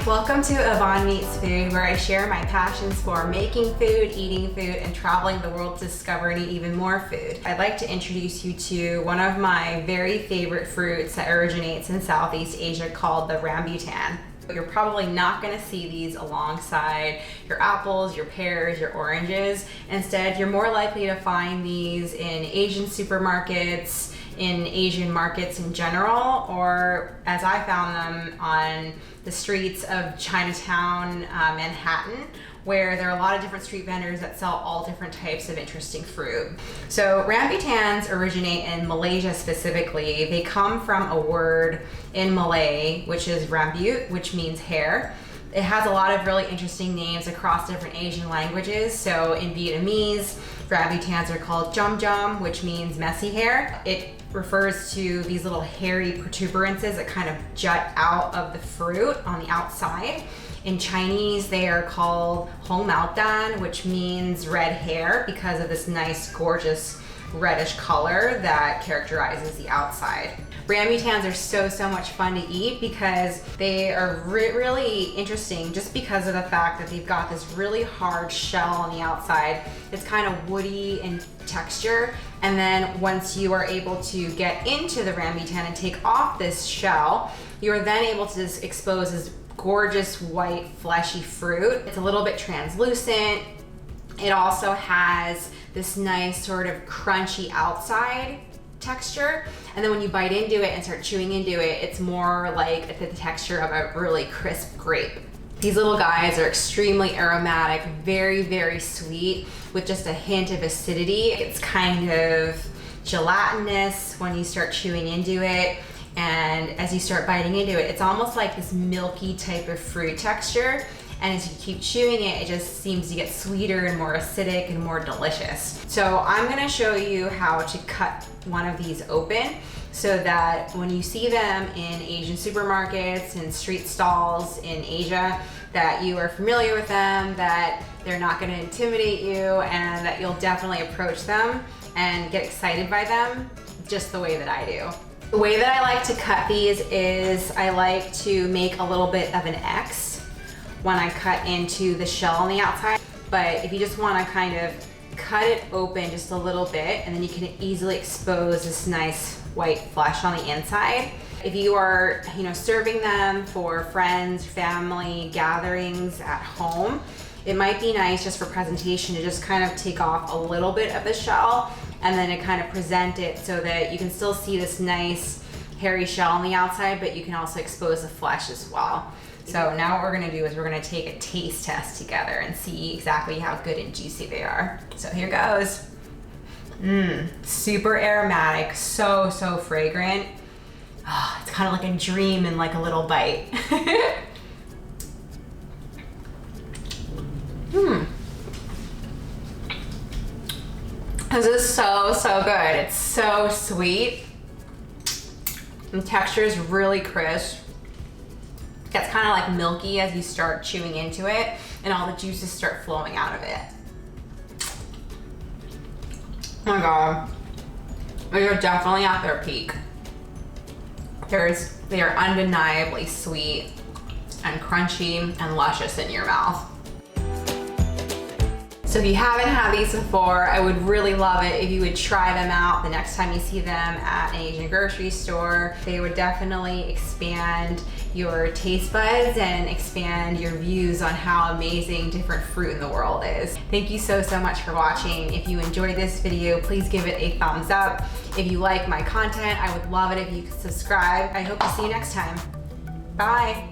Welcome to Yvonne Meets Food, where I share my passions for making food, eating food, and traveling the world to discover and eat even more food. I'd like to introduce you to one of my very favorite fruits that originates in Southeast Asia called the rambutan. You're probably not going to see these alongside your apples, your pears, your oranges. Instead, you're more likely to find these in Asian supermarkets, in Asian markets in general, or as I found them on the streets of Chinatown, Manhattan, where there are a lot of different street vendors that sell all different types of interesting fruit. So rambutans originate in Malaysia specifically. They come from a word in Malay, which is rambut, which means hair. It has a lot of really interesting names across different Asian languages. So in Vietnamese, rambutans are called jam jam, which means messy hair. It refers to these little hairy protuberances that kind of jut out of the fruit on the outside. In Chinese, they are called hong mao dan, which means red hair because of this nice, gorgeous reddish color that characterizes the outside. Rambutans are so much fun to eat because they are really interesting just because of the fact that they've got this really hard shell on the outside. It's kind of woody in texture, and then once you are able to get into the rambutan and take off this shell, you are then able to just expose this gorgeous white fleshy fruit. It's a little bit translucent. It also has this nice sort of crunchy outside texture, and then when you bite into it and start chewing into it, it's more like the texture of a really crisp grape. These little guys are extremely aromatic, very sweet, with just a hint of acidity. It's kind of gelatinous when you start chewing into it, and as you start biting into it, it's almost like this milky type of fruit texture. And as you keep chewing it, it just seems to get sweeter and more acidic and more delicious. So I'm gonna show you how to cut one of these open so that when you see them in Asian supermarkets and street stalls in Asia, that you are familiar with them, that they're not gonna intimidate you, and that you'll definitely approach them and get excited by them just the way that I do. The way that I like to cut these is I like to make a little bit of an X when I cut into the shell on the outside. But if you just want to kind of cut it open just a little bit, and then you can easily expose this nice white flesh on the inside. If you are, serving them for friends, family, gatherings at home, it might be nice just for presentation to just kind of take off a little bit of the shell and then to kind of present it so that you can still see this nice hairy shell on the outside, but you can also expose the flesh as well. So now what we're gonna do is we're gonna take a taste test together and see exactly how good and juicy they are. So here goes. Super aromatic, so fragrant. Oh, it's kind of like a dream in like a little bite. This is so good. It's so sweet. The texture is really crisp. Gets kind of like milky as you start chewing into it, and all the juices start flowing out of it. Oh my god, they are definitely at their peak. They are undeniably sweet and crunchy and luscious in your mouth. So if you haven't had these before, I would really love it if you would try them out the next time you see them at an Asian grocery store. They would definitely expand your taste buds and expand your views on how amazing different fruit in the world is. Thank you so much for watching. If you enjoyed this video, please give it a thumbs up. If you like my content, I would love it if you could subscribe. I hope to see you next time. Bye.